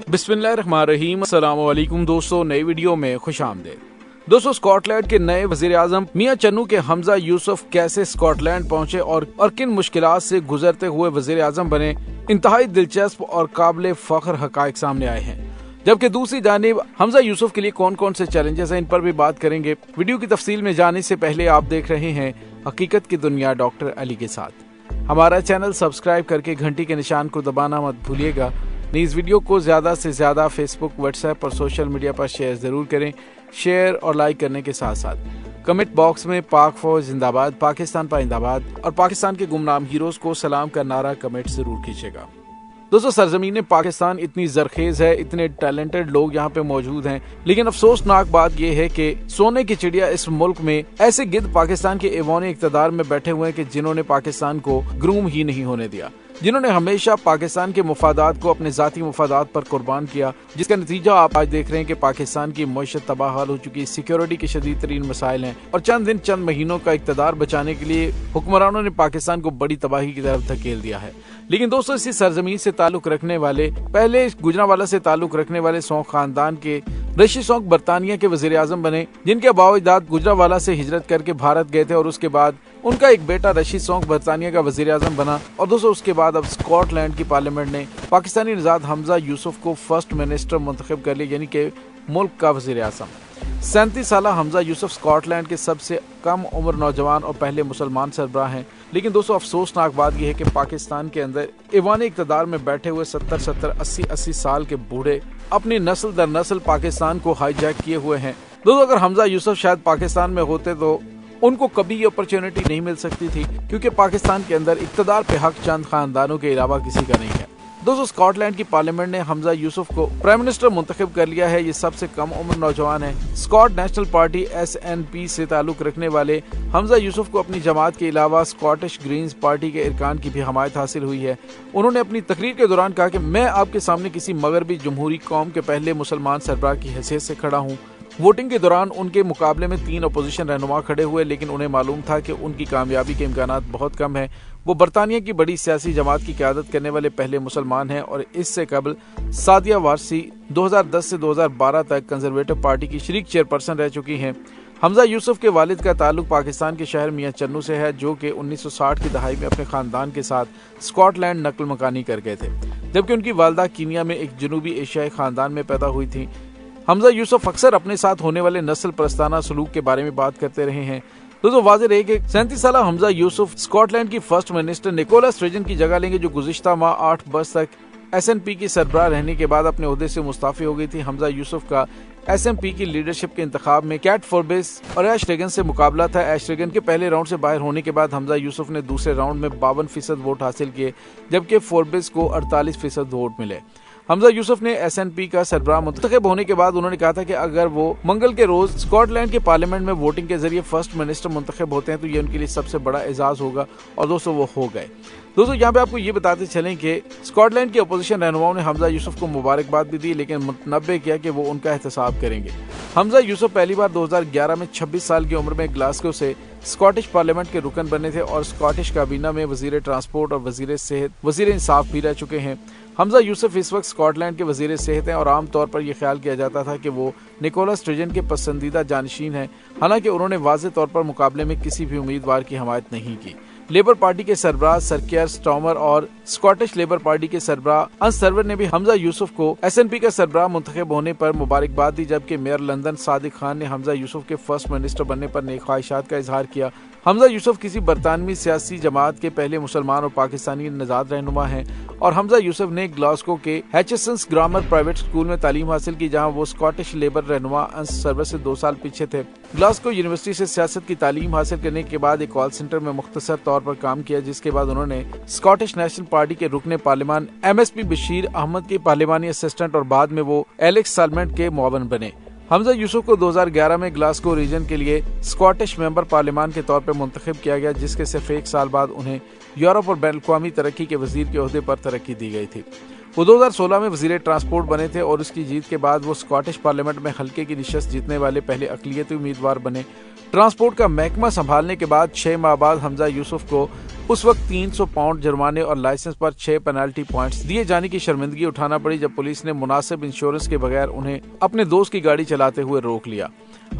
बिस्मिल्लाहिर्रहमानिर्रहीम। अस्सलाम वालेकुम दोस्तों, नई वीडियो में खुश आमदीद। दोस्तों, स्कॉटलैंड के नए वजीर आजम मियां चन्नू के हमजा यूसुफ कैसे स्कॉटलैंड पहुंचे और किन मुश्किलात से गुजरते हुए वजीर आजम बने, इंतहाई दिलचस्प और काबिल फख्र हकाइक सामने आए हैं। जबकि दूसरी जानिब हमजा यूसुफ के लिए कौन कौन से चैलेंजेस हैं, इन पर भी बात करेंगे। वीडियो की तफसील में जाने से पहले आप देख रहे हैं हकीकत की दुनिया डॉक्टर अली के साथ। हमारा चैनल सब्सक्राइब करके घंटी के निशान को दबाना मत भूलिएगा। इस वीडियो को ज्यादा से ज्यादा फेसबुक, व्हाट्सएप और सोशल मीडिया पर शेयर जरूर करें। शेयर और लाइक करने के साथ साथ कमेंट बॉक्स में पाक फौज जिंदाबाद, पाकिस्तान पाइंदाबाद और पाकिस्तान के गुमनाम हीरोज को सलाम का नारा कमेंट जरूर कीजिएगा। दोस्तों, सरजमीन पाकिस्तान इतनी जरखेज है, इतने टैलेंटेड लोग यहाँ पे मौजूद हैं, लेकिन अफसोसनाक बात यह है कि सोने की चिड़िया इस मुल्क में ऐसे गिद्ध पाकिस्तान के ऐवान इक़्तिदार में बैठे हुए हैं कि जिन्होंने पाकिस्तान को ग्रूम ही नहीं होने दिया, जिन्होंने हमेशा पाकिस्तान के मुफादात को अपने जाती मुफादात पर कुर्बान किया, जिसका नतीजा आप आज देख रहे हैं कि पाकिस्तान की मईशत तबाह हाल हो चुकी है, सिक्योरिटी के शदीद तरीन मसाइल हैं और चंद महीनों का इक़्तिदार बचाने के लिए हुक्मरानों ने पाकिस्तान को बड़ी तबाही की तरफ धकेल दिया है। लेकिन दोस्तों, इसी सरजमीन से ताल्लुक रखने वाले, पहले गुजरांवाला से ताल्लुक रखने वाले सौंक खानदान के रशीद सौंक बरतानिया के वजीर आजम बने, जिनके बावजूद गुजरांवाला से हिजरत करके भारत गए थे और उसके बाद उनका एक बेटा रशीद सौंक बरतानिया का वजीर आजम बना। और दोस्तों, उसके बाद अब स्कॉटलैंड की पार्लियामेंट ने पाकिस्तानी निजाद हमजा यूसुफ को फर्स्ट मिनिस्टर मुंतखब कर लिया, यानी कि मुल्क का वजीर आजम। 37 साल हमजा यूसुफ स्कॉटलैंड के सबसे कम उम्र नौजवान और पहले मुसलमान सरबराह हैं। लेकिन दोस्तों, अफसोसनाक बात यह है कि पाकिस्तान के अंदर ऐवान इक़्तिदार में बैठे हुए 70-80 साल के बूढ़े अपनी नस्ल दर नस्ल पाकिस्तान को हाईजैक किए हुए हैं। दोस्तों, अगर हमजा यूसुफ शायद पाकिस्तान में होते तो उनको कभी ये अपॉर्चुनिटी नहीं मिल सकती थी, क्योंकि पाकिस्तान के अंदर इक़्तिदार पे हक चंद खानदानों के अलावा किसी का नहीं है। दोस्तों, स्कॉटलैंड की पार्लियामेंट ने हमजा यूसुफ को प्राइम मिनिस्टर मुंतखब कर लिया है। ये सबसे कम उम्र नौजवान है। स्कॉट नेशनल पार्टी SNP से ताल्लुक रखने वाले हमजा यूसुफ को अपनी जमात के अलावा स्कॉटिश ग्रीन्स पार्टी के इरकान की भी हमायत हासिल हुई है। उन्होंने अपनी तकरीर के दौरान कहा कि मैं आपके सामने किसी मगरबी जमहूरी कौम के पहले मुसलमान सरबराह की हैसियत से खड़ा हूँ। वोटिंग के दौरान उनके मुकाबले में 3 अपोजिशन रहनुमा खड़े हुए, लेकिन उन्हें मालूम था कि उनकी कामयाबी के इम्कानात बहुत कम है। वो बरतानिया की बड़ी सियासी जमात की क़यादत करने वाले पहले मुसलमान हैं और इससे कबल सादिया वारसी 2010 से 2012 तक कंजर्वेटिव पार्टी की शरीक चेयरपर्सन रह चुकी हैं। हमजा यूसुफ के वालिद का ताल्लुक पाकिस्तान के शहर मियां चन्नू से है, जो कि 1960 की दहाई में अपने खानदान के साथ स्कॉटलैंड नकल मकानी कर गए थे, जबकि उनकी वालदा कीनिया में एक जनूबी एशियाई खानदान में पैदा हुई थी। हमजा यूसुफ अक्सर अपने साथ होने वाले नस्ल परस्ताना सलूक के बारे में बात करते रहे हैं। दोस्तों, वाज़ेह रहे कि 37 साल हमजा यूसुफ स्कॉटलैंड की फर्स्ट मिनिस्टर निकोला स्टर्जन की जगह लेंगे, जो गुज़िश्ता माह 8 वर्ष तक SNP की सरबराह रहने के बाद अपने ओहदे से मुस्ताफी हो गई थी। हमजा यूसुफ का SNP की लीडरशिप के इंतखाब में कैट फोर्बेस और ऐश रेगन से मुकाबला था। ऐश रेगन के पहले राउंड से बाहर होने के बाद हमजा यूसुफ ने दूसरे राउंड में 52% वोट हासिल किए, जबकि फोर्बेस को 48% वोट मिले। हमजा यूसुफ ने SNP का सरबराह मुंतखब होने के बाद उन्होंने कहा था कि अगर वो मंगल के रोज स्कॉटलैंड के पार्लियामेंट में वोटिंग के जरिए फर्स्ट मिनिस्टर मुंतखब होते हैं तो ये उनके लिए सबसे बड़ा एजाज होगा, और दोस्तों वो हो गए। दोस्तों, यहाँ पे आपको ये बताते चलें कि स्कॉटलैंड के अपोजिशन रहनुमाओं ने हमजा यूसुफ को मुबारकबाद भी दी, लेकिन मुतनब्बे किया कि वो उनका एहतसाब करेंगे। हमजा यूसुफ पहली बार 2011 में 26 साल की उम्र में ग्लासगो से स्कॉटिश पार्लियामेंट के रुकन बने थे और स्कॉटिश काबीना में वजीर ट्रांसपोर्ट और वजीर सेहत, वजीर इंसाफ भी रह चुके हैं। हमजा यूसुफ इस वक्त स्कॉटलैंड के वजीर सेहत हैं और आम तौर पर यह ख्याल किया जाता था कि वो निकोला स्टर्जन के पसंदीदा जानशीन हैं, हालांकि उन्होंने वाज़ेह तौर पर मुकाबले में किसी भी उम्मीदवार की हमायत नहीं की। लेबर पार्टी के सरबराह सर केयर स्टार्मर और स्कॉटिश लेबर पार्टी के सरबराह अंस सर्वर ने भी हमजा यूसुफ को SNP का सरबराह मुंतखब होने पर मुबारकबाद दी, जबकि मेयर लंदन सादिक खान ने हमजा यूसुफ के फर्स्ट मिनिस्टर बनने पर नेक ख्वाहिशात का इजहार किया। हमजा यूसुफ किसी बरतानवी सियासी जमात के पहले मुसलमान और पाकिस्तानी नजाद रहनुमा हैं और हमजा यूसुफ ने ग्लासगो के हैचेसन्स ग्रामर प्राइवेट स्कूल में तालीम हासिल की, जहां वो स्कॉटिश लेबर रहनुमा अंस सर्वर से 2 साल पीछे थे। ग्लासगो यूनिवर्सिटी से सियासत की तालीम हासिल करने के बाद एक कॉल सेंटर में मुख्तसर तौर पर काम किया, जिसके बाद उन्होंने स्कॉटिश नेशनल पार्टी के रुकने पार्लियामान MSP बशीर अहमद के पार्लियामानी असिस्टेंट और बाद में वो एलेक्स सालमेंट के मुआवन बने। हमजा यूसुफ को 2011 में ग्लासगो रीजन के लिए स्कॉटिश मेंबर पार्लियामान के तौर पर मुंतखब किया गया, जिसके सिर्फ 1 साल बाद उन्हें यूरोप और बैन अवी तरक्की के वजीर के ओहदे पर तरक्की दी गई थी। वो 2016 में वजीर ट्रांसपोर्ट बने थे और उसकी जीत के बाद वो स्कॉटिश पार्लियामेंट में हल्के की निशस्त जीतने वाले पहले अक़लियती उम्मीदवार बने। ट्रांसपोर्ट का महकमा संभालने के बाद 6 माह बाद हमजा यूसुफ को उस वक्त 300 पाउंड जुर्माने और लाइसेंस पर 6 पेनल्टी पॉइंट्स दिए जाने की शर्मिंदगी उठाना पड़ी जब पुलिस ने मुनासिब इंश्योरेंस के बगैर उन्हें अपने दोस्त की गाड़ी चलाते हुए रोक लिया।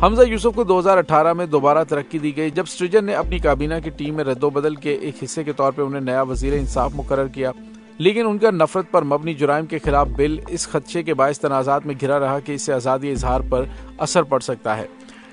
हमजा यूसुफ को 2018 में दोबारा तरक्की दी गई जब सृजन ने अपनी काबीना की टीम में रद्दोबदल के एक हिस्से के तौर पर उन्हें नया वजीर इंसाफ मुकर्रर किया, लेकिन उनका नफरत पर मबनी जुराइम के खिलाफ बिल इस खदशे के बायस तनाज़ात में घिरा रहा कि इससे आज़ादी इजहार पर असर पड़ सकता है।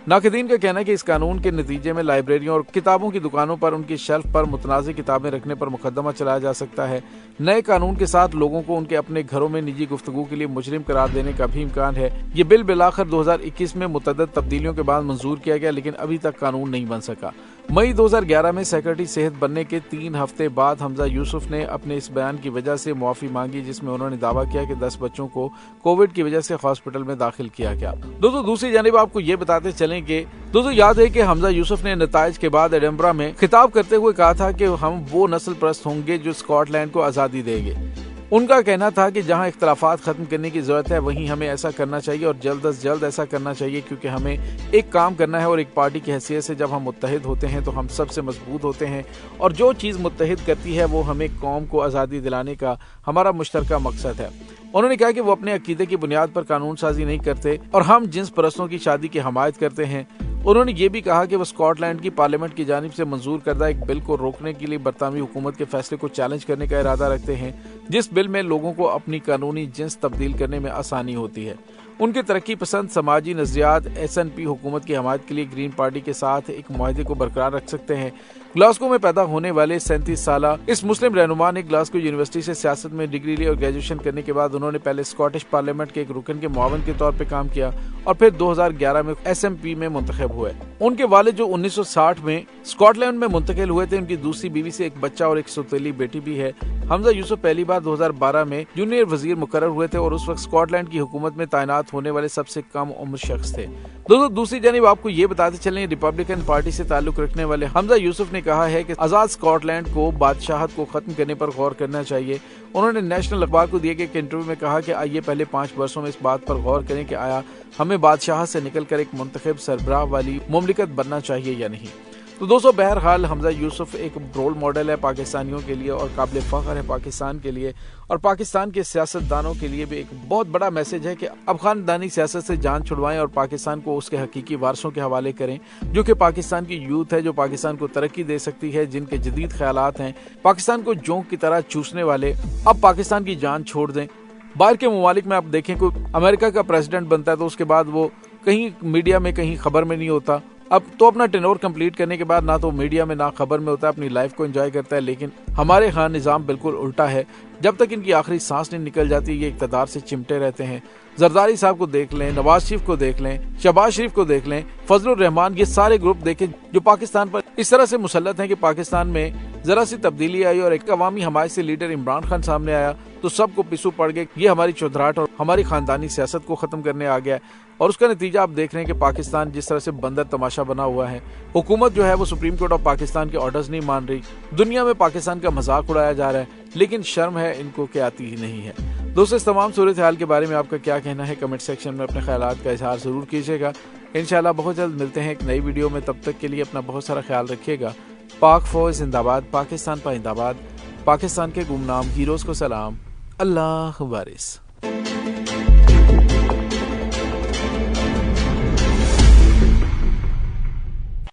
नाक़दीन का कहना है कि इस कानून के नतीजे में लाइब्रेरियों और किताबों की दुकानों पर उनकी शेल्फ पर मुतनाज़ी किताबें रखने पर मुकदमा चलाया जा सकता है। नए कानून के साथ लोगों को उनके अपने घरों में निजी गुफ्तगू के लिए मुजरिम करार देने का भी इम्कान है। ये बिल बिलाखिर 2021 में मुतअद्दिद तब्दीलियों के बाद मंजूर किया गया, लेकिन अभी तक कानून नहीं बन सका। मई 2011 में सेक्रेटरी सेहत बनने के 3 हफ्ते बाद हमजा यूसुफ ने अपने इस बयान की वजह से मुआफी मांगी, जिसमें उन्होंने दावा किया कि 10 बच्चों को कोविड की वजह से हॉस्पिटल में दाखिल किया गया। दोस्तों, दूसरी जानिब आपको ये बताते चलें कि याद है कि हमजा यूसुफ ने नताइज के बाद एडिनबरा में खिताब करते हुए कहा था कि हम वो नस्ल परस्त होंगे जो स्कॉटलैंड को आज़ादी देंगे। उनका कहना था कि जहां इख्तलाफात खत्म करने की जरूरत है वहीं हमें ऐसा करना चाहिए और जल्द अज जल्द ऐसा करना चाहिए, क्योंकि हमें एक काम करना है और एक पार्टी की हैसियत से जब हम मुत्तहिद होते हैं तो हम सबसे मजबूत होते हैं, और जो चीज़ मुत्तहिद करती है वो हमें कौम को आज़ादी दिलाने का हमारा मुश्तरका मकसद है। उन्होंने कहा कि वो अपने अकीदे की बुनियाद पर कानून साजी नहीं करते और हम जिन्स परस्तों की शादी की हमायत करते हैं। उन्होंने ये भी कहा कि वो स्कॉटलैंड की पार्लियामेंट की जानिब से मंजूर करदा एक बिल को रोकने के लिए बरतानवी हुकूमत के फैसले को चैलेंज करने का इरादा रखते हैं, जिस बिल में लोगों को अपनी कानूनी जिन्स तब्दील करने में आसानी होती है। उनके तरक्की पसंद समाजी नजरियात SNP हुकूमत की हमायत के लिए ग्रीन पार्टी के साथ एक मुआहदे को बरकरार रख सकते हैं। ग्लासगो में पैदा होने वाले 37 साला इस मुस्लिम रहनुमा ने ग्लासगो यूनिवर्सिटी से सियासत में डिग्री ली और ग्रेजुएशन करने के बाद उन्होंने पहले स्कॉटिश पार्लियामेंट के एक रुकन के मुआवन के तौर पर काम किया और फिर 2011 में SNP में मुंतखब हुए। उनके वालिद जो 1960 में स्कॉटलैंड में मुंतकिल हुए थे, उनकी दूसरी बीवी से एक बच्चा और एक सौतेली बेटी भी है। हमजा यूसुफ पहली बार 2012 में जूनियर वजीर मुकर्रर हुए थे और उस वक्त स्कॉटलैंड की हुकूमत में तैनात होने वाले सबसे कम उम्र शख्स थे। दोस्तों, दूसरी जानिब आपको ये बताते चलें, रिपब्लिकन पार्टी से ताल्लुक रखने वाले हमजा यूसुफ ने कहा है कि आजाद स्कॉटलैंड को बादशाहत को खत्म करने पर गौर करना चाहिए। उन्होंने नेशनल अखबार को दिए गए एक इंटरव्यू में कहा कि आइए पहले 5 वर्षों में इस बात पर गौर करें कि आया हमें बादशाह से निकलकर एक मुंतखब सरबराह वाली मुमलिकत बनना चाहिए या नहीं। तो दोस्तों, बहरहाल हमजा यूसुफ एक रोल मॉडल है पाकिस्तानियों के लिए और काबिल फख्र है पाकिस्तान के लिए, और पाकिस्तान के सियासतदानों के लिए भी एक बहुत बड़ा मैसेज है कि अब खानदानी सियासत से जान छुड़वाएं और पाकिस्तान को उसके हकीकी वारसों के हवाले करें, जो कि पाकिस्तान की यूथ है, जो पाकिस्तान को तरक्की दे सकती है, जिनके जदीद ख्यालात हैं, पाकिस्तान को जोंक की तरह चूसने वाले अब पाकिस्तान की जान छोड़ दें। बाहर के ममालिक में आप देखें, कोई अमेरिका का प्रेसिडेंट बनता है तो उसके बाद वो कहीं मीडिया में कहीं खबर में नहीं होता। अब तो अपना टेनोर कंप्लीट करने के बाद ना तो मीडिया में ना खबर में होता है, अपनी लाइफ को एंजॉय करता है। लेकिन हमारे यहाँ निज़ाम बिल्कुल उल्टा है, जब तक इनकी आखिरी सांस नहीं निकल जाती ये इक़्तिदार से चिमटे रहते हैं। जरदारी साहब को देख लें, नवाज शरीफ को देख लें, शहबाज शरीफ को देख लें, फजलुर रहमान, ये सारे ग्रुप देखें जो पाकिस्तान पर इस तरह से मुसल्लत हैं कि पाकिस्तान में जरा सी तब्दीली आई और एक अवामी हमायत से लीडर इमरान खान सामने आया तो सबको पिसू पड़ गए। ये हमारी चौधराहट और हमारी खानदानी सियासत को खत्म करने आ गया है और उसका नतीजा आप देख रहे हैं कि पाकिस्तान जिस तरह से बंदर तमाशा बना हुआ है। हुकूमत जो है वो सुप्रीम कोर्ट ऑफ पाकिस्तान के ऑर्डर्स नहीं मान रही, दुनिया में पाकिस्तान का मजाक उड़ाया जा रहा है, लेकिन शर्म है इनको कि आती ही नहीं है। दोस्तों, इस तमाम सूरत हाल के बारे में आपका क्या कहना है, कमेंट सेक्शन में अपने ख्यालात का इजहार जरूर कीजिएगा। इंशाल्लाह बहुत जल्द मिलते हैं एक नई वीडियो में, तब तक के लिए अपना बहुत सारा ख्याल रखिएगा। पाक फौज जिंदाबाद, पाकिस्तान पाइंदाबाद, पाकिस्तान के गुमनाम हीरोज को सलाम, अल्लाह वारिस।